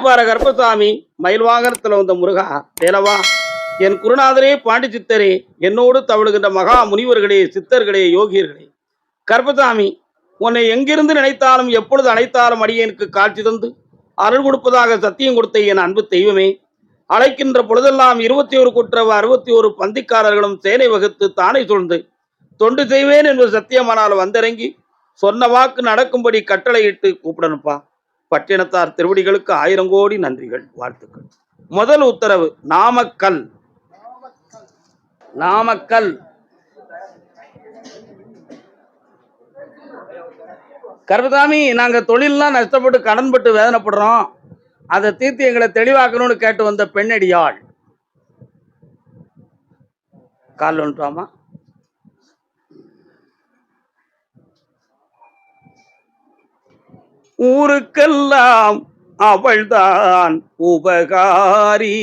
வேப்பார கருப்பசாமி மயில் வாகனத்துல வந்த முருகா வேலவா, என் குருநாதரே பாண்டி சித்தரே, என்னோடு தவழுகின்ற மகா முனிவர்களே, சித்தர்களே, யோகியர்களே, கருப்பசாமி உன்னை எங்கிருந்து நினைத்தாலும் எப்பொழுது அழைத்தாலும் அடியேனுக்கு காட்சி தந்து அருள் கொடுப்பதாக சத்தியம் கொடுத்த என் அன்பு தெய்வமே, அழைக்கின்ற பொழுதெல்லாம் 21 குற்றவ 61 பந்திக்காரர்களும் சேனை வகுத்து தானே சூழ்ந்து தொண்டு செய்வேன் என்று சத்தியமானால் வந்திறங்கி சொன்ன வாக்கு நடக்கும்படி கட்டளையிட்டு கூப்பிடணுப்பா. பட்டினத்தார் திருவடிகளுக்கு 1000 கோடி நன்றிகள், வாழ்த்துக்கள். முதல் உத்தரவு நாமக்கல். நாமக்கல் கருப்பசாமி, நாங்க தொழிலெல்லாம் நஷ்டப்பட்டு கடன்பட்டு வேதனைப்படுறோம், அதை தீர்த்து எங்களை தெளிவாக்கணும்னு கேட்டு வந்த பெண்ணடியாள். கால் ஒன்றாமா. ஊருக்கெல்லாம் அவள்தான் உபகாரி,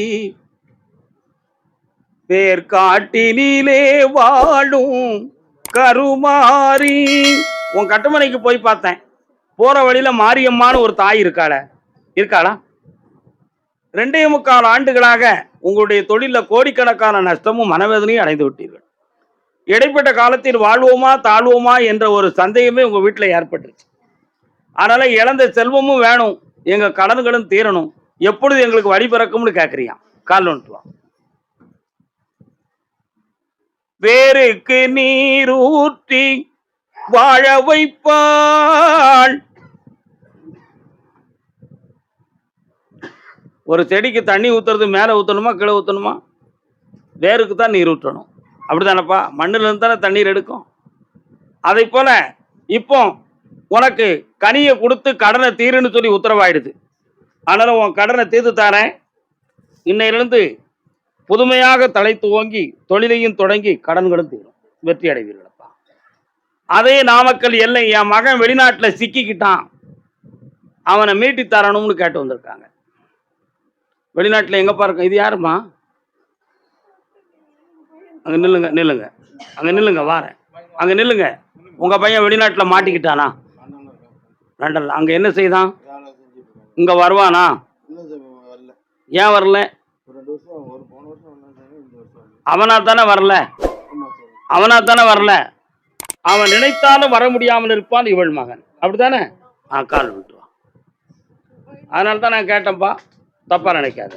வேர்காட்டினிலே வாழும் கருமாரி. உன் கட்டுமனைக்கு போய் பார்த்தேன், போற வழியில மாரியம்மான்னு ஒரு தாய் இருக்காளா? 2.25 ஆண்டுகளாக உங்களுடைய தொழில கோடிக்கணக்கான நஷ்டமும் மனவேதனையும் அடைந்து விட்டீர்கள். இடைப்பட்ட காலத்தில் வாழ்வோமா தாழ்வோமா என்ற ஒரு சந்தேகமே உங்க வீட்டில் ஏற்பட்டுருச்சு. அதனால இழந்த செல்வமும் வேணும், எங்க கடன்களும் தீரணும், எப்பொழுது எங்களுக்கு வழி பிறக்கும்னு கேட்கறியான். கால் ஒன்று வா. வேருக்கு நீர் ஊற்றி வாழ வைப்பாள். ஒரு செடிக்கு தண்ணி ஊத்துறது மேலே ஊற்றணுமா கீழே ஊற்றணுமா? வேருக்கு தான் நீர் ஊற்றணும், அப்படித்தானப்பா? மண்ணில் இருந்து தானே தண்ணீர் எடுக்கும். அதை போல இப்போ உனக்கு கனியை கொடுத்து கடனை தீருன்னு சொல்லி உத்தரவாயிடுது. அதனால உன் கடனை தீர்த்து தாரேன். இன்னையிலிருந்து புதுமையாக தலை துவங்கி தொழிலையும் தொடங்கி கடன்களும் தீரும், வெற்றி அடைவீர்களப்பா. அதே நாமக்கல் எல்லை, என் மகன் வெளிநாட்டில் சிக்கிக்கிட்டான், அவனை மீட்டி தரணும்னு கேட்டு வந்திருக்காங்க. வெளிநாட்டில் எங்கப்பா இருக்கும்? இது யாருமா? அங்கே நில்லுங்க நில்லுங்க, அங்கே நில்லுங்க, வாரேன். அங்கே நில்லுங்க. உங்கள் பையன் வெளிநாட்டில் மாட்டிக்கிட்டானா? லண்டன்ல. அங்கே என்ன செய்தான்? இங்கே வருவானா? ஏன் வரல? அவனா தானே வரல, அவனா தானே வரல. அவன் நினைத்தாலும் வர முடியாமல் இருப்பான் இவள் மகன், அப்படித்தானே? கால் விட்டுவான். அதனால தான் நான் கேட்டேன்ப்பா, தப்பா நினைக்காத.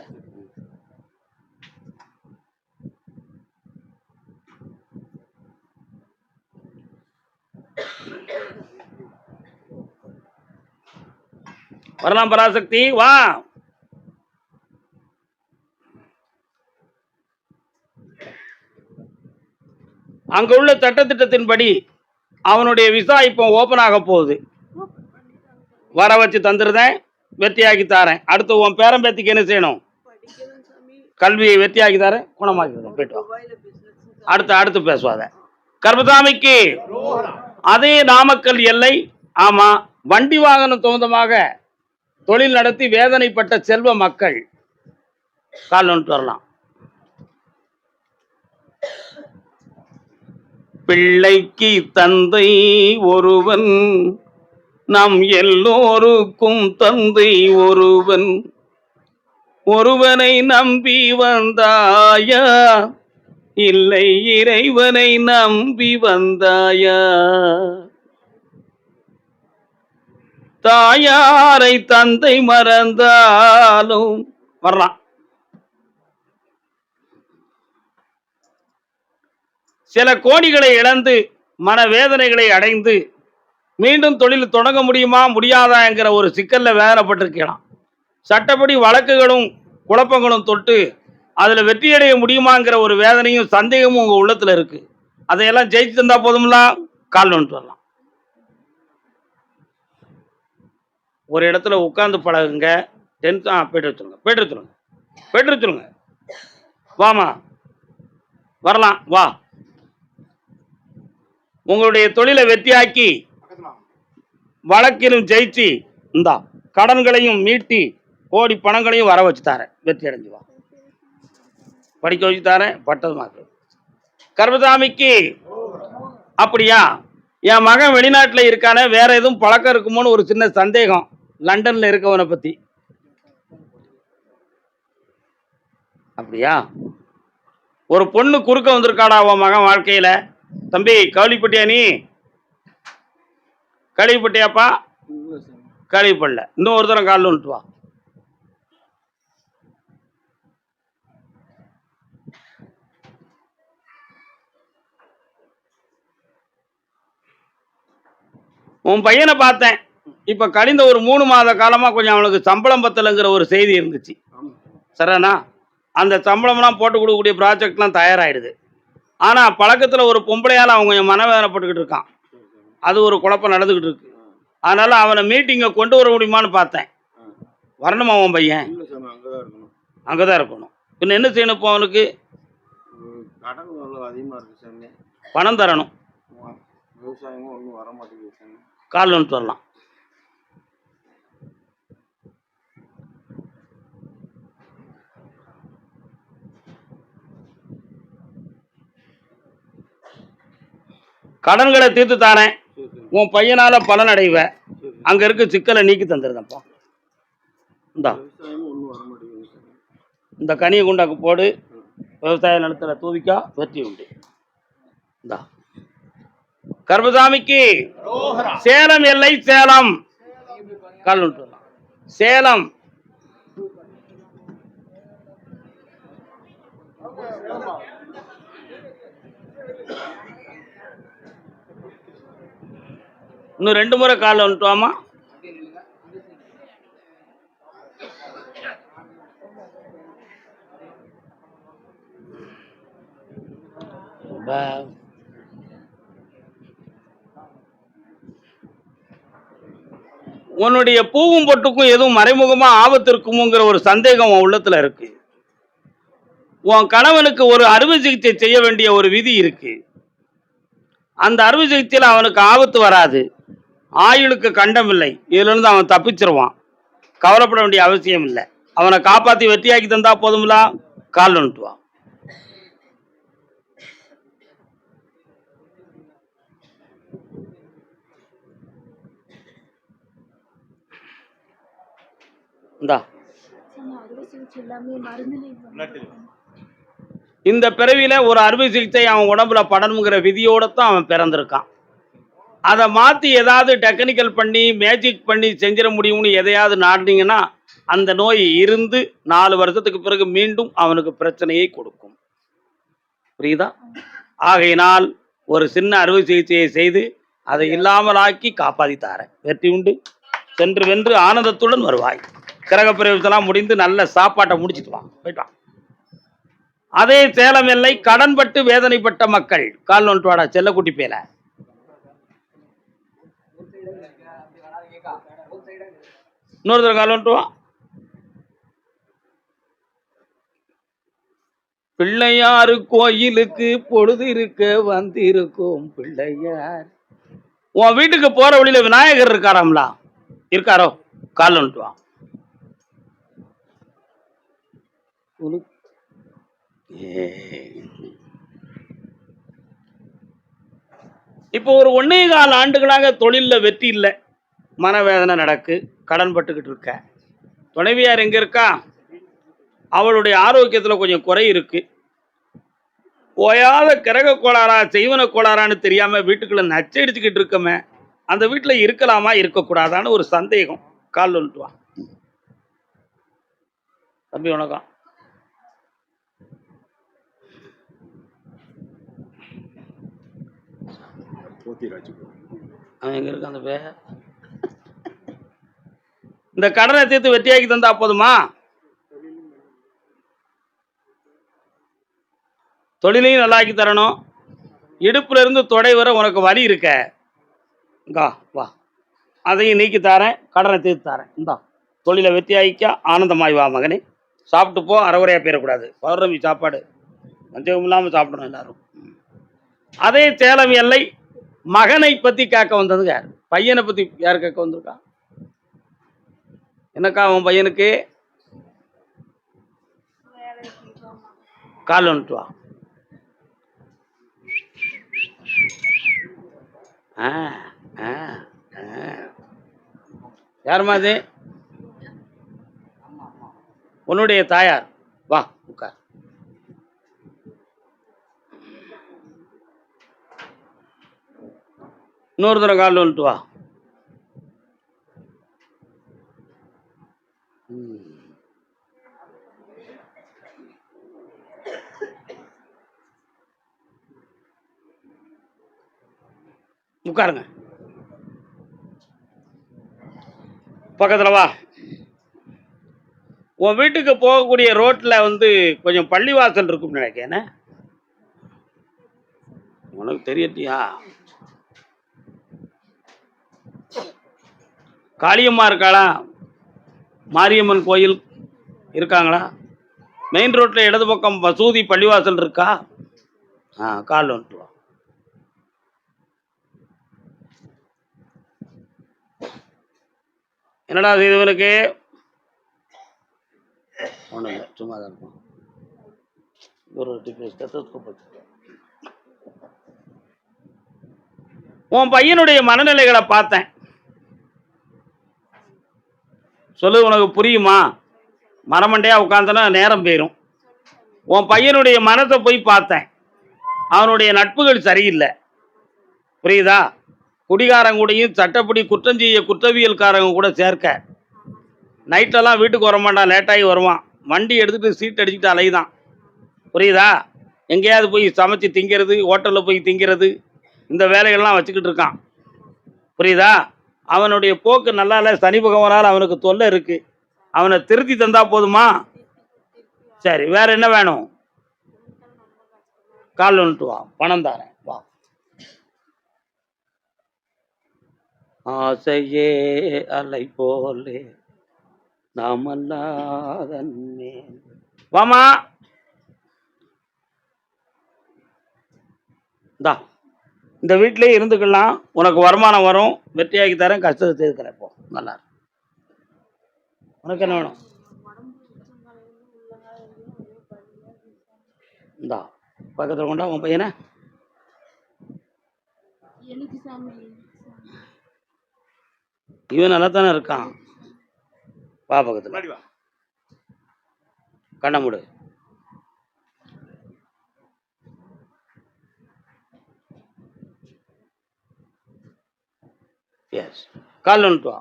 வரலாம் பராசக்தி, வா. அங்க உள்ள சட்டத்திட்டத்தின்படி அவனுடைய விசா இப்போ ஓபன் ஆக போகுது. வர வச்சு தந்துருதேன், வெற்றியாக்கி தாரேன். அடுத்து உன் பேரம்பேத்திக்கு என்ன செய்யணும்? கல்வியை வெற்றியாக்கி தாரேன், குணமாக்கி போயிட்டு வா. அடுத்து பேசுவாத. கருப்பசாமிக்கு அதே நாமக்கல் எல்லை. ஆமா, வண்டி வாகனம் சொந்தமாக தொழில் நடத்தி வேதனைப்பட்ட செல்வ மக்கள் கால் ஒன்று வரலாம். பிள்ளைக்கு தந்தை ஒருவன், நம் எல்லோருக்கும் தந்தை ஒருவன், ஒருவனை நம்பி வந்தாயா, இல்லை இறைவனை நம்பி வந்தாயா, தாயாரை தந்தை மறந்தாலும் வரலாம். சில கோடிகளை இழந்து மனவேதனைகளை அடைந்து மீண்டும் தொழில் தொடங்க முடியுமா முடியாதா என்கிற ஒரு சிக்கல்ல வேதனைப்பட்டிருக்கலாம். சட்டப்படி வழக்குகளும் குழப்பங்களும் தொட்டு அதில் வெற்றியடைய முடியுமாங்கிற ஒரு வேதனையும் சந்தேகமும் உங்கள் உள்ளத்தில் இருக்கு. அதையெல்லாம் ஜெயிச்சு தந்தா போதும்லாம். கால் ஒன்று வரலாம். ஒரு இடத்துல உட்காந்து பழகுங்க. போயிட்டு வச்சுருங்க. வாமா, வரலாம், வா. உங்களுடைய தொழிலை வெற்றியாக்கி வழக்கிலும் ஜெயிச்சு இந்த கடன்களையும் மீட்டி கோடி பணங்களையும் வர வச்சு தாரேன். வெற்றி அடைஞ்சு வா. படிக்க வச்சு தாரேன், பட்டதுமாக்கு. கருப்பசாமிக்கு அப்படியா? என் மகன் வெளிநாட்டில் இருக்கானே, வேற எதுவும் பழக்கம் இருக்குமோன்னு ஒரு சின்ன சந்தேகம் லண்டன்ல இருக்கவனை பத்தி. அப்படியா? ஒரு பொண்ணு குறுக்க வந்திருக்காடா உன் மகன் வாழ்க்கையில. தம்பி கவலைப்பட்டியா நீ? கழிவுப்பட்டியாப்பா? கழிவுப்படல. இன்னும் ஒரு தரம் காலில் வந்துட்டு வா. உன் பையனை பார்த்தேன். இப்ப கழிந்த ஒரு 3 மாத காலமா கொஞ்சம் அவனுக்கு சம்பளம் பத்தலைங்கிற ஒரு செய்தி இருந்துச்சு. சரிண்ணா? அந்த சம்பளம்லாம் போட்டு கொடுக்கக்கூடிய ப்ராஜெக்ட்லாம் தயாராகிடுது. ஆனால் பழக்கத்தில் ஒரு பொம்பளையால் அவங்க கொஞ்சம் மனவேதனைப்பட்டுக்கிட்டு இருக்கான். அது ஒரு குழப்பம் நடந்துக்கிட்டு இருக்கு. அதனால் அவனை மீட்டிங்கை கொண்டு வர முடியுமான்னு பார்த்தேன். வரணுமா உன் பையன்? அங்கே தான் இருக்கணும். பின்ன என்ன செய்யணும் இப்போ அவனுக்கு? பணம் தரணும். கால் வந்துட்டு வரலாம். கடன்களை தீர்த்து தாரேன். உன் பையனால பலன் அடைவ. அங்க இருக்க சிக்கலை நீக்கி தந்துருந்தப்பா. இந்த கனியை குண்டாக்கு போடு. விவசாய நிலத்துல தூவிக்கா வெற்றி உண்டு. இந்தா கர்பசாமிக்கு சேலம் எல்லை சேலம். கால் சேலம். இன்னும் 2 முறை காலில் வந்துட்டுவாமா. உன்னுடைய பூவும் பொட்டுக்கும் எதுவும் மறைமுகமா ஆபத்து இருக்குமோங்கிற ஒரு சந்தேகம் உன் உள்ளத்துல இருக்கு. உன் கணவனுக்கு ஒரு அறுவை சிகிச்சை செய்ய வேண்டிய ஒரு விதி இருக்கு. அந்த அறுவை சிகிச்சையில் அவனுக்கு ஆபத்து வராது. ஆயுளுக்கு கண்டம் இல்லை. இதுல இருந்து அவன் தப்பிச்சிருவான். கவலைப்பட வேண்டிய அவசியம் இல்லை. அவனை காப்பாற்றி வெற்றியாக்கி தந்தா போதும்ல. கால் வந்துட்டுவான். இந்த பிறவியில ஒரு அறுவை சிகிச்சை அவன் உடம்புல படணுங்கிற விதியோட தான் அவன் பிறந்திருக்கான். அதை மாற்றி ஏதாவது டெக்னிக்கல் பண்ணி மேஜிக் பண்ணி செஞ்சிட முடியும்னு எதையாவது நாடினீங்கன்னா அந்த நோய் இருந்து 4 வருஷத்துக்கு பிறகு மீண்டும் அவனுக்கு பிரச்சனையை கொடுக்கும். புரியுதா? ஆகையினால் ஒரு சின்ன அறுவை சிகிச்சையை செய்து அதை இல்லாமலாக்கி காப்பாற்றித்தாரேன். வெற்றி உண்டு. சென்று வென்று ஆனந்தத்துடன் வருவாய். கிரகப்பிரவேசம்லாம் முடிந்து நல்ல சாப்பாட்டை முடிச்சுட்டு வா. போயிட்டு வா. அதே சேலம் எல்லை கடன்பட்டு வேதனைப்பட்ட மக்கள். கால் நோட்டு வாடா செல்லக்குட்டி பேல. இன்னொருத்தர் கால் நோட்டு வா. பிள்ளையாரு கோயிலுக்கு பொழுது இருக்க வந்திருக்கும் பிள்ளையார். உன் வீட்டுக்கு போற வழியில விநாயகர் இருக்காராம்லா? இருக்காரோ? கால் நோட்டு வா. இப்போ ஒரு 1.25 ஆண்டுகளாக தொழில்ல வெற்றி இல்லை. மனவேதனை நடக்கு. கடன் பட்டுக்கிட்டு இருக்க. துணைவியார் எங்க இருக்கா? அவளுடைய ஆரோக்கியத்துல கொஞ்சம் குறை இருக்கு. ஓயாத கிரக கோளாறா செய்வன கோளாறான்னு தெரியாம வீட்டுக்குள்ள நச்சடிச்சுக்கிட்டு இருக்கமே. அந்த வீட்டுல இருக்கலாமா இருக்கக்கூடாதான்னு ஒரு சந்தேகம். கால் வந்துட்டு வா. தம்பி வணக்கம். அவன் எங்க இருக்க? அந்த பேர் இந்த கடனை தீர்த்து வெற்றியாக்கி தந்தா போதுமா? தொழிலையும் நல்லாக்கி தரணும். இடுப்புல இருந்து தொடை வர உனக்கு வலி இருக்க. வா, அதையும் நீக்கி தரேன். கடனை தீர்த்து தரேன். இந்தா தொழிலை வெற்றியாக்கா ஆனந்தமாய் வா மகனே. சாப்பிட்டு போ. அறகுறையா போயிடக்கூடாது. பௌர்ணமி சாப்பாடு வஞ்சகம் இல்லாமல் சாப்பிடணும் எல்லாரும். அதே சேலம் எல்லை மகனை பத்தி கேட்க வந்தது யார்? பையனை பத்தி யார் கேட்க வந்திருக்கா? என்னக்கா அவன் பையனுக்கு? கால் வந்துட்டு வா. யாருமா அது? உன்னுடைய தாயார். வா உட்கார். இன்னொரு தடவை காலில் வந்துட்டு வா. உட்காருங்க. பக்கத்தில் வா. உன் வீட்டுக்கு போகக்கூடிய ரோட்டில் வந்து கொஞ்சம் பள்ளிவாசல் இருக்கும்னு நினைக்கிறேன். உனக்கு தெரியட்டியா? காளியம்மா இருக்காளா? மாரியம்மன் கோயில் இருக்காங்களா? மெயின் ரோட்டில் இடது பக்கம் மசூதி பள்ளிவாசல் இருக்கா? கால் வந்துட்டு வா. என்னடா செய்தவனுக்கு? ஒன்றும் இல்லை, சும்மா தான் இருக்கும். உன் பையனுடைய மனநிலைகளை பார்த்தேன். சொல்லு, உனக்கு புரியுமா? மரமண்டையா உட்காந்தனா நேரம் போயிடும். உன் பையனுடைய மனத்தை போய் பார்த்தேன். அவனுடைய நட்புகள் சரியில்லை, புரியுதா? குடிகாரங்கூடையும் சட்டப்படி குற்றம் செய்ய குற்றவியல்காரங்க கூட சேர்க்க. நைட்டெல்லாம் வீட்டுக்கு வர மாட்டான், லேட்டாகி வருவான். வண்டி எடுத்துகிட்டு சீட் அடிச்சுட்டு அலைதான், புரியுதா? எங்கேயாவது போய் சமைச்சு திங்கிறது, ஹோட்டலில் போய் திங்கிறது, இந்த வேலைகள்லாம் வச்சுக்கிட்டு இருக்கான், புரியுதா? அவனுடைய போக்கு நல்லா இல்லை. சனி பகவானால் அவனுக்கு தொல்லை இருக்கு. அவனை திருத்தி தந்தா போதுமா? சரி, வேற என்ன வேணும்? கால் வந்துட்டு வா, பணம் தாரேன் வா. ஆசையே அலை போலே நாமல்லாதன்னே. வாமா, இந்தா இந்த வீட்டிலே இருந்துக்கலாம். உனக்கு வருமானம் வரும், வெற்றியாக்கி தரேன், கஷ்டத்தை தீர்க்கிறேன். இப்போ நல்லா உனக்கு என்ன வேணும்? இந்தா பக்கத்தில் கொண்டா உன் பையனை. இவன் நல்லா தானே இருக்கான். வா பக்கத்தில், கண்ண மூடு. எஸ், கால் வந்துட்டு வா.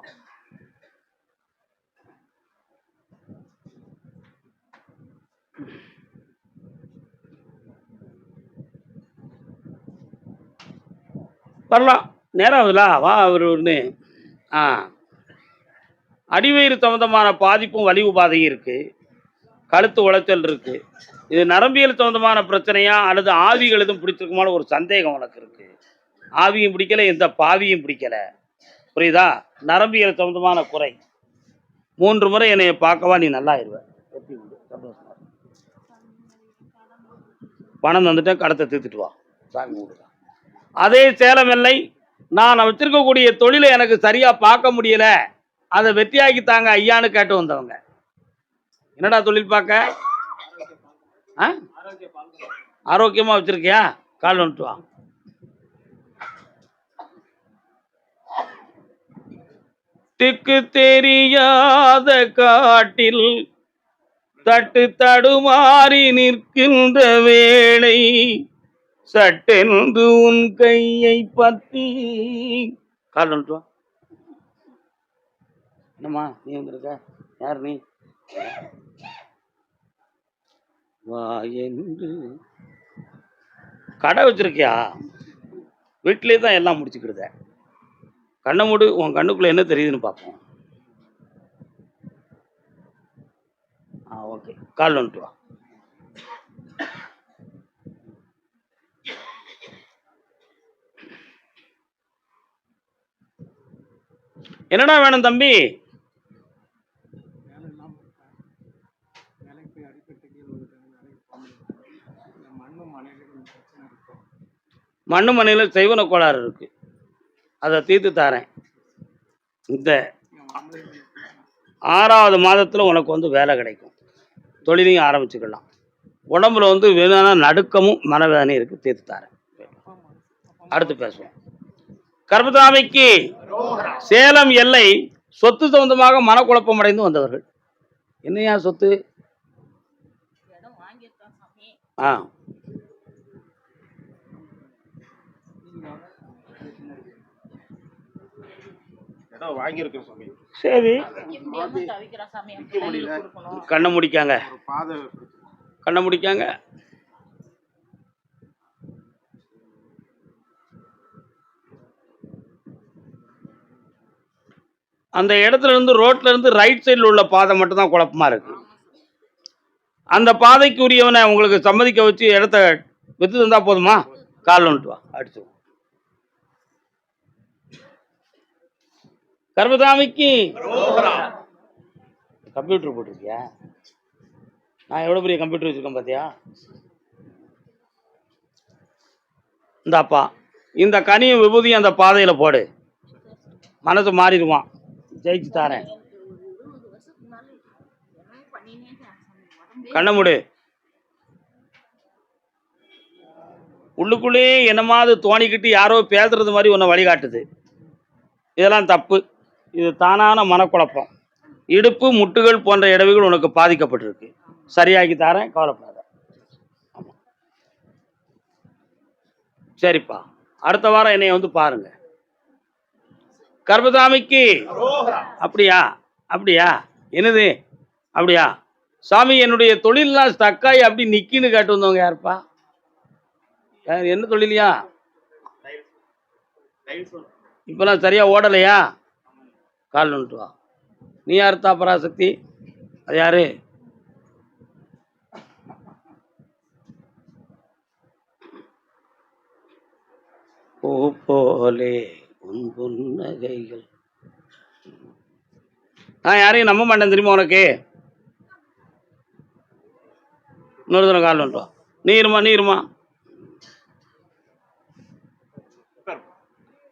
வரலாம், நேரம் ஆகுதுல, வா. அவர் ஒன்று அடிவயிறு சம்பந்தமான பாதிப்பும் வலி உபாதையும் இருக்கு, கழுத்து உளைச்சல் இருக்கு. இது நரம்பியல் சம்பந்தமான பிரச்சனையா அல்லது ஆவிகள் எதுவும் பிடிச்சிருக்குமான ஒரு சந்தேகம் உனக்கு இருக்கு. ஆவியும் பிடிக்கல, எந்த பாவியும் பிடிக்கல, புரியுதா? நரம்பியல் சம்பந்தமான குறை. 3 முறை என்னைய பார்க்கவா, நீ நல்லா ஆயிடுவ. பணம் வந்துட்டேன், கடத்தை தீர்த்துட்டு வா, சாமி கொடுக்க. அதே சேலம் எல்லை, நான் வச்சிருக்கக்கூடிய தொழிலை எனக்கு சரியா பார்க்க முடியல, அதை வெற்றியாக்கி தாங்க ஐயான்னு கேட்டு வந்தவங்க. என்னடா தொழில் பார்க்க? ஆரோக்கியமா வச்சிருக்கியா? கால் வந்துட்டு வா. திக்கு தெரியாத காட்டில் தட்டு தடுமாறி நிற்கின்ற வேளை சட்டென்று உன் கையை பற்றி. கால் வந்துட்டு வா. என்னம்மா நீ வந்திருக்க? யார் நீ? வா என்று. கடை வச்சிருக்கியா? வீட்டிலே தான் எல்லாம் முடிச்சுக்கிடுத. கண்ணை மூடு, உன் கண்ணுக்குள்ள என்ன தெரியுதுன்னு பார்ப்போம். ஓகே, கால் வந்துட்டு வா. என்னடா வேணும் தம்பி? மண்ணு மனையில் செய்வன கோளாறு இருக்கு, அதை தீர்த்து தாரேன். இந்த 6வது மாதத்தில் உனக்கு வந்து வேலை கிடைக்கும், தொழிலையும் ஆரம்பிச்சுக்கலாம். உடம்புல வந்து வேணான நடுக்கமும் மனவேதனையும் இருக்கு, தீர்த்து தாரேன். அடுத்து பேசுவோம். கர்பதாமிக்கு சேலம் எல்லை சொத்து சம்பந்தமாக மனக்குழப்பம் அடைந்து வந்தவர்கள். என்னையா சொத்து? சரி, கண்ணை முடிக்காங்க, கண்ணை முடிக்காங்க. அந்த இடத்துல இருந்து ரோட்ல இருந்து ரைட் சைடில் உள்ள பாதை மட்டும் தான் குழப்பமா இருக்கு. அந்த பாதைக்கு உரியவனை உங்களுக்கு சம்மதிக்க வச்சு இடத்த வித்து தந்தா போதுமா? கால் வந்துட்டு வா, அடிச்சு. கர்மசாமிக்கு கம்ப்யூட்டர் போட்டிருக்கியா? நான் எவ்வளவு பெரிய கம்ப்யூட்டர் வச்சிருக்கேன் பாத்தியா? இந்தாப்பா, இந்த கனியும் விபூதியும் அந்த பாதையில போடு, மனசு மாறிடுவான். ஜெயிச்சு தாரேன். கண்ணை மூடு. உள்ளுக்குள்ளே என்னமாவது தோணிக்கிட்டு யாரோ பேசுறது மாதிரி உன்னை வழிகாட்டுது. இதெல்லாம் தப்பு. இது தானான மனக்குழப்பம். இடுப்பு முட்டுகள் போன்ற இடவுகள் உனக்கு பாதிக்கப்பட்டிருக்கு. சரியாக்கி தாரேன், கவலைப்படாத. சரிப்பா, அடுத்த வாரம் என்னைய வந்து பாருங்க. கர்மசாமிக்கு அப்படியா? அப்படியா? என்னது அப்படியா? சாமி, என்னுடைய தொழிலெலாம் ஸ்டக்காய் அப்படி நிக்கின்னு காட்டு வந்தவங்க யாருப்பா? என்ன தொழிலையா? இப்பெல்லாம் சரியா ஓடலையா? கால் வந்துட்டு வா. நீ யார்த்தா பராசக்தி? அது யாரு? பூ போலே உன் புன்னகைகள். நான் யாரையும் நம்ப மாட்டேன் தெரியுமா உனக்கு? இன்னொரு தடவை கால் வந்துட்டு வா. நீருமா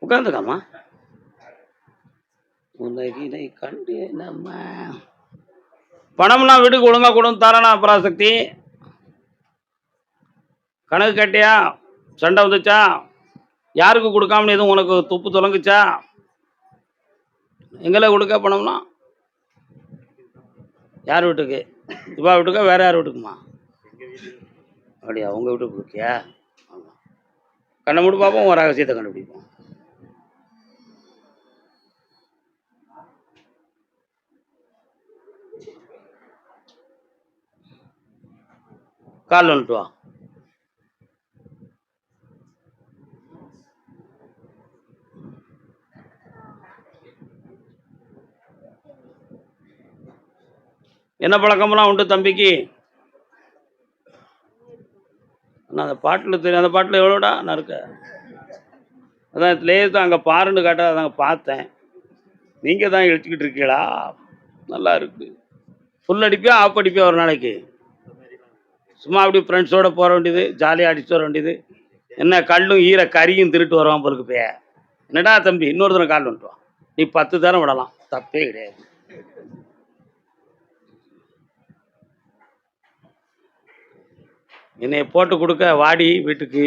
உட்காந்துக்காமா. உலகினை கண்டு நம்ம பணம்னா வீட்டுக்கு ஒழுங்கா கொடுன்னு தரானா பராசக்தி? கணக்கு கட்டியா? சண்டை வந்துச்சா? யாருக்கு கொடுக்காமனு எதுவும் உனக்கு துப்பு தொலைங்குச்சா? எங்களை கொடுக்க பணம்னா யார் வீட்டுக்கு? இவா வீட்டுக்கா வேற யார் வீட்டுக்குமா? அப்படியா? உங்க வீட்டுக்கு கொடுக்கியா? கண்ணை மூடி பார்ப்போம், ஒரு ரகசியத்தை கண்டுபிடிப்போம். கால் வந்துட்டு வா. என்ன பழக்கம்லாம் உண்டு தம்பிக்கு? நான் அந்த பாட்டில் தெரியும். அந்த பாட்டில் எவ்வளோடா நான் இருக்க? அதான் லேசாக அங்கே பாருன்னு காட்ட அதாங்க பார்த்தேன். நீங்கள் தான் இழுத்துக்கிட்டு இருக்கீங்களா? நல்லா இருக்கு. ஃபுல் அடிப்பியா ஆஃப் அடிப்பியா ஒரு நாளைக்கு? சும்மா அப்படி ஃப்ரெண்ட்ஸோடு போக வேண்டியது, ஜாலியாக அடிச்சு வர வேண்டியது. என்ன கல்லும் ஈர கறியும் திருட்டு வருவான் பொருக்கு பே. என்னடா தம்பி, இன்னொரு தடவை கால் வந்துட்டு வா. நீ 10 தரம் விடலாம், தப்பே கிடையாது. என்னைய போட்டு கொடுக்க வாடி வீட்டுக்கு,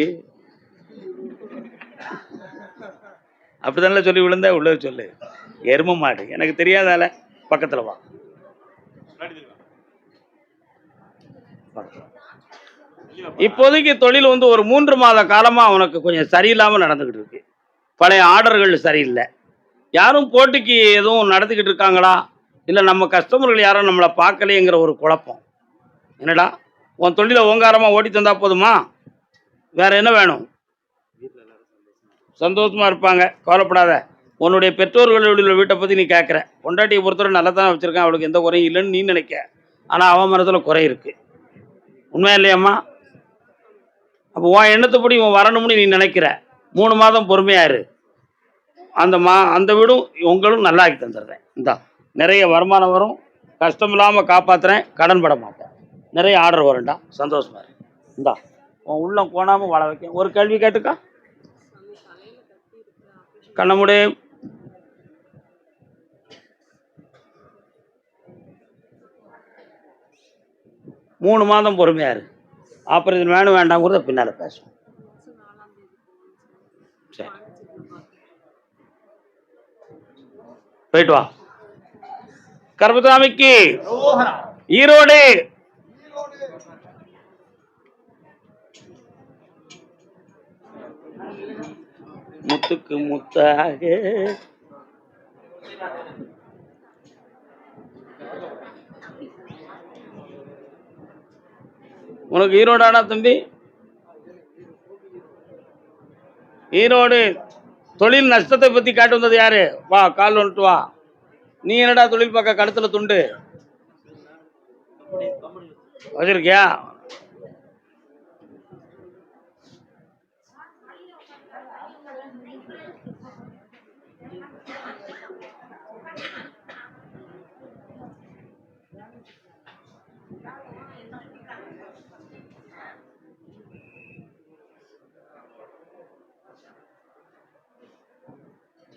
அப்படித்தானே சொல்லி விழுந்த உள்ள சொல்லு. எரும மாடு எனக்கு தெரியாதால பக்கத்தில் வா. இப்போதைக்கு தொழில் வந்து ஒரு 3 மாத காலமா உனக்கு கொஞ்சம் சரியில்லாமல் நடந்துகிட்டு இருக்கு. பழைய ஆர்டர்கள் சரியில்லை. யாரும் போட்டிக்கு எதுவும் நடத்திக்கிட்டு இருக்காங்களா, இல்லை நம்ம கஸ்டமர்கள் யாரும் நம்மளை பார்க்கலையேங்கிற ஒரு குழப்பம். என்னடா, உன் தொழிலை ஓங்காரமாக ஓட்டி தந்தா போதுமா? வேற என்ன வேணும்? சந்தோஷமா இருப்பாங்க, கவலைப்படாத. உன்னுடைய பெற்றோர்களுடைய வீட்டை பற்றி நீ கேட்குற. பொண்டாட்டியை பொறுத்தவரை நல்லா தான் வச்சுருக்கேன், அவளுக்கு எந்த குறையும் இல்லைன்னு நீ நினைக்க. ஆனால் அவன் மனதில் குறை இருக்குது. உண்மையா இல்லையாம்மா? அப்போ உன் எண்ணத்தைப்படி இவன் வரணும்னு நீ நினைக்கிற. 3 மாதம் பொறுமையாரு. அந்த வீடும் உங்களும் நல்லா ஆக்கி தந்துடுறேன். இந்தா, நிறைய வருமானம் வரும், கஷ்டம் இல்லாமல் காப்பாற்றுறேன், கடன் பட மாட்டேன், நிறைய ஆர்டர் வரும்டா, சந்தோஷமா இரு. இந்தா, உன் உள்ளம் கோணாமல் வாழ வைக்க. ஒரு கேள்வி கேட்டுக்கா. கண்ணமுடி. மூணு மாதம் பொறுமையாரு. ஆப்ரேஷன் வேணும் வேண்டாங்கிறத பின்னால் பேசுவோம். சரி, போயிட்டு வா. கர்மசாமிக்கு ஈரோடு. முத்துக்கு முத்தாக உனக்கு ஈரோடானா தம்பி? ஈரோடு தொழில் நஷ்டத்தை பத்தி காட்டு வந்தது யாரு? வா, கால் வந்துட்டு வா. நீ என்னடா தொழில் பார்க்க கழுத்துல துண்டு வச்சிருக்கியா?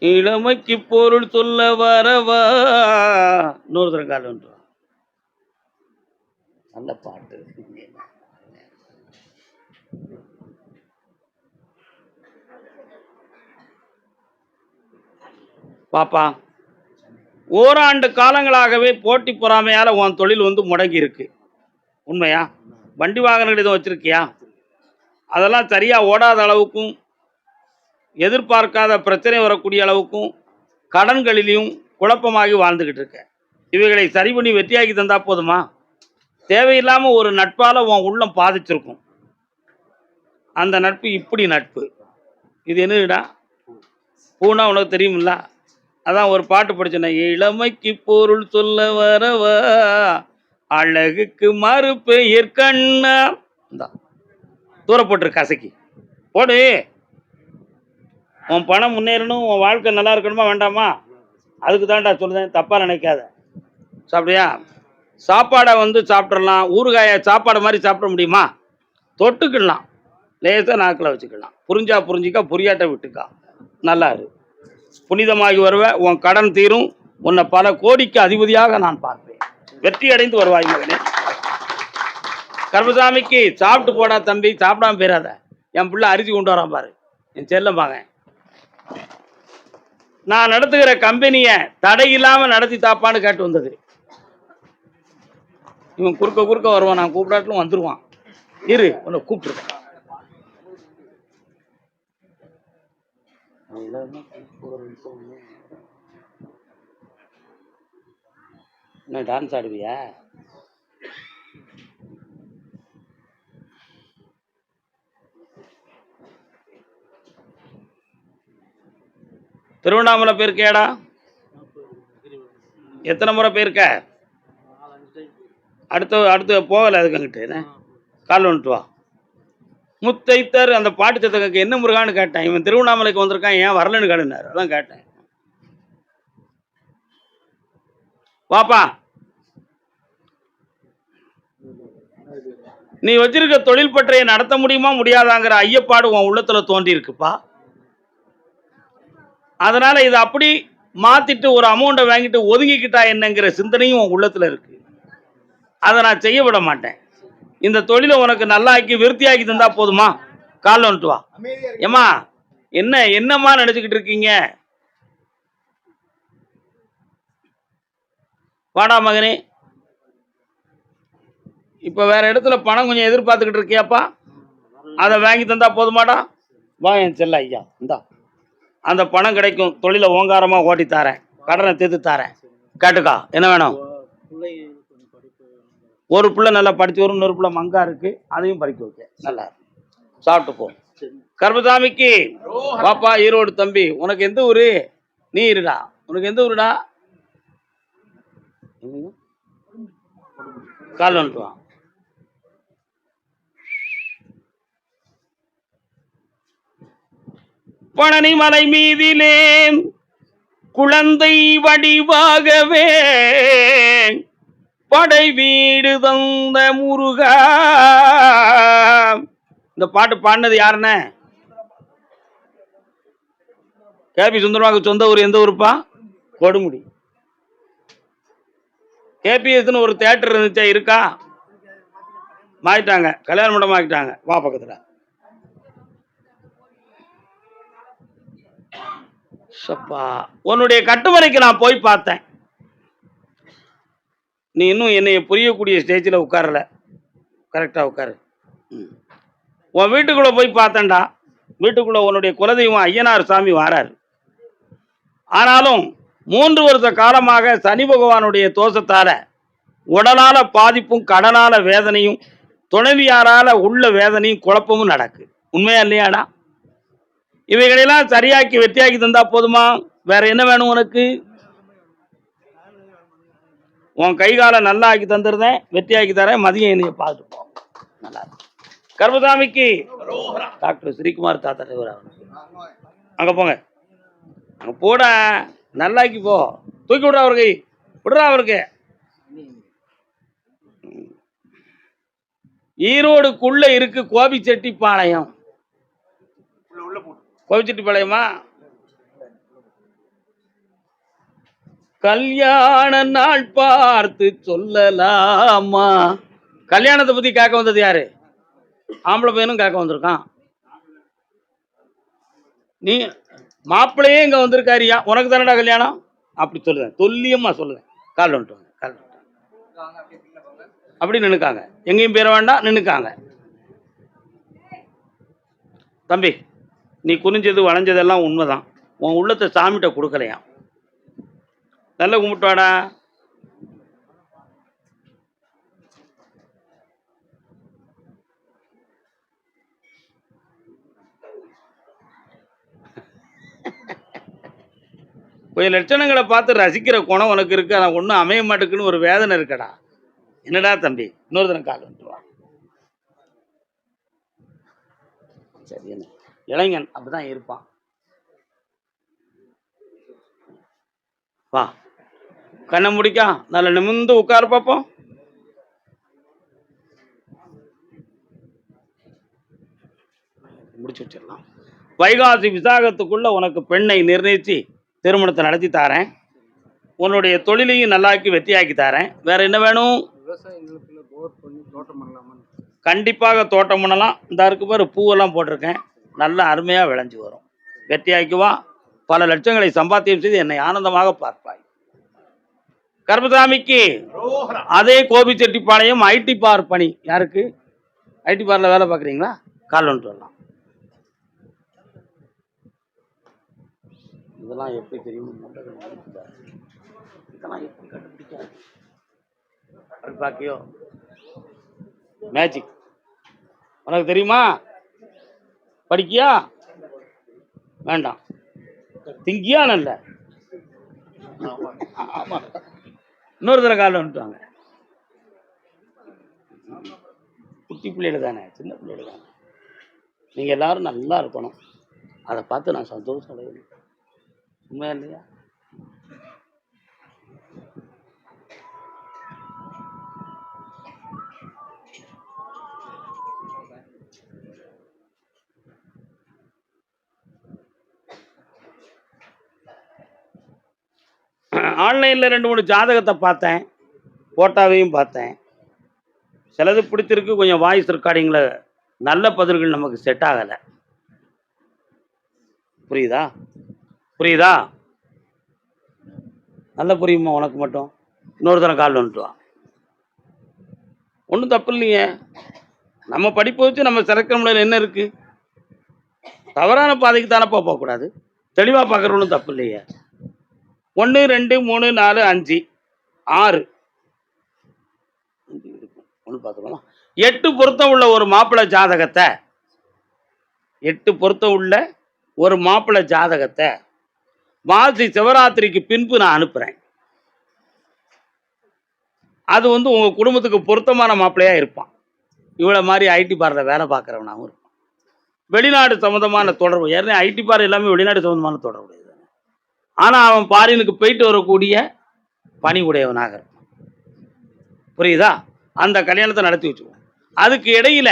இளமைக்கு பொருள் சொல்ல வரவா. இன்னொரு தரம் கால் வந்துட்டு வா. நல்ல பாட்டு. பாப்பா, ஓராண்டு காலங்களாகவே போட்டி பொறாமையால உன் தொழில் முடங்கி இருக்கு. உண்மையா? வண்டி வாகனங்கள் எதுவும் வச்சிருக்கியா? அதெல்லாம் சரியா ஓடாத அளவுக்கும், எதிர்பார்க்காத பிரச்சனை வரக்கூடிய அளவுக்கும் கடன்களிலையும் குழப்பமாகி வாழ்ந்துகிட்டு இருக்க. இவைகளை சரி பண்ணி வெற்றியாக்கி தந்தா போதுமா? தேவையில்லாம ஒரு நட்பால உன் உள்ளம் பாதிச்சிருக்கும். அந்த நட்பு இப்படி நட்பு. இது என்னடா? பூனா உனக்கு தெரியுமில்ல? அதான் ஒரு பாட்டு படிச்சேன். இளமைக்கு பொருள் சொல்ல வரவா, அழகுக்கு மறுபெயர் கண்ணா. தூரப்பட்டு கசக்கி போடு. உன் பணம் முன்னேறணும், உன் வாழ்க்கை நல்லா இருக்கணுமா வேண்டாமா? அதுக்கு தான்டா சொல்லுதேன், தப்பா நினைக்காத. சாப்பிடியா? சாப்பாடை சாப்பிட்றலாம். ஊறுகாயை சாப்பாடு மாதிரி சாப்பிட முடியுமா? தொட்டுக்கலாம், லேசாக நாக்கில் வச்சுக்கலாம். புரிஞ்சா புரிஞ்சிக்கா, புரியாட்ட விட்டுக்கா. நல்லா இரு, புனிதமாகி வருவ. உன் கடன் தீரும். உன்னை பல கோடிக்கு அதிபதியாக நான் பார்ப்பேன். வெற்றி அடைந்து வருவாய் மகனே. கருப்பசாமிக்கு சாப்பிட்டு போடா தம்பி, சாப்பிடாம போயிடாத. என் பிள்ளை அரிசி கொண்டு வரான் பாரு, என் செல்லம் பாங்க. நான் நடத்துகிற கம்பெனியை தடையில்லாம நடத்தி தாப்பான்னு கேட்டு வந்தது. இவன் குறுக்க வருவான், நான் கூப்பிடாட்டிலும் வந்துருவான். இரு, உன்னை கூப்பிட்டுருக்கேன். என்ன டான்ஸ் ஆடுவியா? திருவண்ணாமலை போயிருக்கேடா? எத்தனை முறை போயிருக்க? அடுத்து போகலை. அதுக்கு அங்கிட்டு கால் வந்துட்டு வா. முத்தைத்தர் அந்த பாட்டு சத்தங்க என்ன முருகான்னு கேட்டேன். இவன் திருவண்ணாமலைக்கு வந்திருக்கான், ஏன் வரலன்னு கேட்டார். அதான் கேட்டேன். வாப்பா, நீ வச்சிருக்க தொழில் பற்றையை நடத்த முடியுமா முடியாதாங்கிற ஐயப்பாடு உன் உள்ளத்துல தோன்றி இருக்குப்பா. அதனால இதை அப்படி மாத்திட்டு ஒரு அமௌண்ட்டை வாங்கிட்டு ஒதுங்கிக்கிட்டா என்னங்கிற சிந்தனையும் உன் உள்ளத்துல இருக்கு. அதை நான் செய்ய விட மாட்டேன். இந்த தொழிலை உனக்கு நல்லாக்கி விருத்தியாக்கி தந்தா போதுமா? கால் வந்துட்டு வா. ஏமா, என்னம்மா நினைச்சுக்கிட்டு இருக்கீங்க? வாடா மகனே. இப்ப வேற இடத்துல பணம் கொஞ்சம் எதிர்பார்த்துக்கிட்டு இருக்கியாப்பா? அதை வாங்கி தந்தா போதுமாடா? வா என் செல்ல ஐயா, இந்தா அந்த பணம் கிடைக்கும். தொழிலை ஓங்காரமா ஓட்டி தாரேன், கடனை தீர்த்து தாரேன். கேட்டுக்கா, என்ன வேணும்? ஒரு பிள்ளை நல்லா படிச்சு வரும், இன்னொரு பிள்ளை மங்கா இருக்கு, அதையும் படிக்க வைக்க. நல்லா சாப்பிட்டு போ. கருப்பசாமிக்கு பாப்பா, ஈரோடு தம்பி. உனக்கு எந்த ஊரு? நீ இருடா. உனக்கு எந்த ஊருடா? கால் வந்துட்டுவான். பழனி மலை மீதிலே குழந்தை வடிவாகவே படை வீடு தந்த முருகா. இந்த பாட்டு பாடினது யாருன்னு? கேபி சுந்தரமாவுக்கு சொந்த ஊர் எந்த ஊருப்பா? கொடுமுடி. கேபிஎஸ்ன்னு ஒரு தியேட்டர் இருந்துச்சா? இருக்கா? மாறிட்டாங்க, கல்யாண மண்டபம் ஆகிட்டாங்க. வா பக்கத்துல. உன்னுடைய கட்டுமறைக்கு நான் போய் பார்த்தேன். நீ இன்னும் என்னைய புரியக்கூடிய ஸ்டேஜில் உட்காரல. கரெக்டா உட்காரு. உன் வீட்டுக்குள்ள போய் பார்த்தேன்டா. வீட்டுக்குள்ள உன்னுடைய குலதெய்வம் ஐயனார் சாமி வாராரு. ஆனாலும் 3 வருஷ காலமாக சனி பகவானுடைய தோஷத்தால உடலால பாதிப்பும், கடனால வேதனையும், துணைவியாரால உள்ள வேதனையும், குழப்பமும் நடக்கு. உண்மையா இல்லையாடா? இவைகளெல்லாம் சரியாக்கி வெற்றியாக்கி தந்தா போதுமா? வேற என்ன வேணும் உனக்கு? உன் கை காலை நல்லா ஆக்கி தந்துருந்தேன், வெற்றியாக்கி தரேன். மதியம் என்னைய பார்த்துட்டு போ. நல்லா கருப்பசாமிக்கு டாக்டர் ஸ்ரீகுமார் தாத்தா அங்க போங்க, அங்க போட நல்லாக்கி போ. தூக்கி விடுறா அவருக்கு, விடுறா அவருக்கு. ஈரோடுக்குள்ள இருக்கு கோபிச்செட்டிப்பாளையம். கோபிச்செட்டிப்பாளையமா? கல்யாண நாள் பார்த்து சொல்லலாமா? கல்யாணத்தை பத்தி கேட்க வந்தது யாரு? ஆம்பளை பையனும் கேட்க வந்திருக்கான். நீ மாப்பிள்ளையே இங்க வந்திருக்காரியா? உனக்கு தானடா கல்யாணம்? அப்படி சொல்லுவேன், தொல்லியமா சொல்லுவேன். கால் வந்துட்டு கால் அப்படி நின்னுக்காங்க. எங்கேயும் பேர வேண்டாம், நின்னுக்காங்க. தம்பி, நீ குனிஞ்சது வளைஞ்சதெல்லாம் உண்மைதான். உன் உள்ளத்தை சாமிகிட்ட கொடுக்கலையா? நல்ல கும்பிட்டாடா. கொஞ்சம் லட்சணங்களை பார்த்து ரசிக்கிற குணம் உனக்கு இருக்கு. ஆனால் ஒன்றும் அமைய மாட்டேக்குன்னு ஒரு வேதனை இருக்கடா. என்னடா தம்பி, இன்னொரு தினம் கால் வந்துட்டுவா. சரி, என்ன இளைஞன் அப்படிதான் இருப்பான். வா, கண்ணை முடிக்கா, நல்ல நிமிர்ந்து உட்கார பார்ப்போம். முடிச்சு வச்சிடலாம். வைகாசி விசாகத்துக்குள்ள உனக்கு பெண்ணை நிர்ணயிச்சு திருமணத்தை நடத்தி தாரேன். உன்னுடைய தொழிலையும் நல்லாக்கி வெற்றியாக்கி தாரேன். வேற என்ன வேணும்? கண்டிப்பாக தோட்டம் பண்ணலாம். இந்த இருக்கு பாரு, பூவெல்லாம் போட்டிருக்கேன், நல்ல அருமையாக விளைஞ்சி வரும். வெற்றியாக்குவா, பல லட்சங்களை சம்பாத்தியம் செய்து என்னை ஆனந்தமாக பார்ப்பாய். கருப்பசாமிக்கு அதே கோபிச்செட்டிப்பாளையம் ஐடி பார் பணி. யாருக்கு? ஐடி பார்ல வேலை பார்க்குறீங்களா? கால் வந்துட்டு வரலாம். இதெல்லாம் எப்படி தெரியும்? இதெல்லாம் எப்படி கண்டுபிடிக்காது? அப்படி பார்க்கியோ மேஜிக். உனக்கு தெரியுமா? படிக்கியா? வேண்டாம். திங்கியா? நல்ல இன்னொரு தடவை காலில் வந்துட்டாங்க. குட்டி பிள்ளைகள் தானே, சின்ன பிள்ளைகள் தானே. நீங்கள் எல்லாரும் நல்லா இருக்கணும். அதை பார்த்து நான் சந்தோஷம் அடையணும். உண்மையா இல்லையா? ஆன்லைனில் 2-3 ஜாதகத்தை பார்த்தேன், ஃபோட்டோவையும் பார்த்தேன். சிலது பிடிச்சிருக்கு. கொஞ்சம் வாய்ஸ் ரெக்கார்டிங்கில் நல்ல பதில்கள் நமக்கு செட் ஆகலை. புரியுதா? புரியுதா? நல்ல புரியுமா உனக்கு மட்டும்? இன்னொரு தரம் கால் வந்துட்டுவா. ஒன்றும் தப்பு இல்லைங்க. நம்ம படிப்பை வச்சு நம்ம சிறக்கிற முறையில் என்ன இருக்குது? தவறான பாதைக்கு தானப்பா போகக்கூடாது. தெளிவாக பார்க்குற ஒன்றும் தப்பு இல்லையே. 1 2 3 4 5 6 ஒன்று பார்த்துக்கோமா? 8 பொருத்தம் உள்ள ஒரு மாப்பிள்ளை ஜாதகத்தை 8 பொருத்தம் உள்ள ஒரு மாப்பிள்ளை ஜாதகத்தை மாசி சிவராத்திரிக்கு பின்பு நான் அனுப்புகிறேன். அது உங்கள் குடும்பத்துக்கு பொருத்தமான மாப்பிள்ளையாக இருப்பான். இவ்வளோ மாதிரி ஐடி பாரில் வேலை பார்க்குறவனாகவும் இருப்பான். வெளிநாடு சம்மந்தமான தொடர்பு. ஏற்கனவே ஐடி பார் எல்லாமே வெளிநாடு சம்மந்தமான தொடர்பு. ஆனால் அவன் பாரினுக்கு போயிட்டு வரக்கூடிய பணி உடையவனாக இருப்பான். புரியுதா? அந்த கல்யாணத்தை நடத்தி வச்சுக்குவோம். அதுக்கு இடையில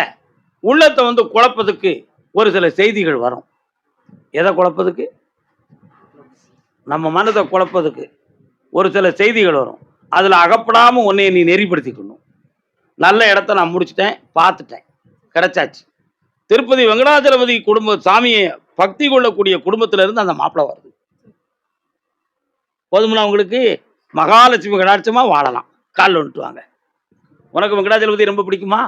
உள்ளத்தை குழப்பத்துக்கு ஒரு சில செய்திகள் வரும். எதை குழப்பதுக்கு? நம்ம மனதை குழப்பதுக்கு ஒரு சில செய்திகள் வரும். அதில் அகப்படாமல் உன்னைய நீ நெறிப்படுத்திக்கணும். நல்ல இடத்த நான் முடிச்சிட்டேன், பார்த்துட்டேன், கிடைச்சாச்சு. திருப்பதி வெங்கடாச்சலபதி குடும்ப சாமியை பக்தி கொள்ளக்கூடிய குடும்பத்திலிருந்து அந்த மாப்பிள்ளை வருது. போதும்னா உங்களுக்கு மகாலட்சுமி கடாட்சமாக வாழலாம். கால் வந்துட்டு வாங்க. உனக்கு வெங்கடாச்சலபதி ரொம்ப பிடிக்குமா?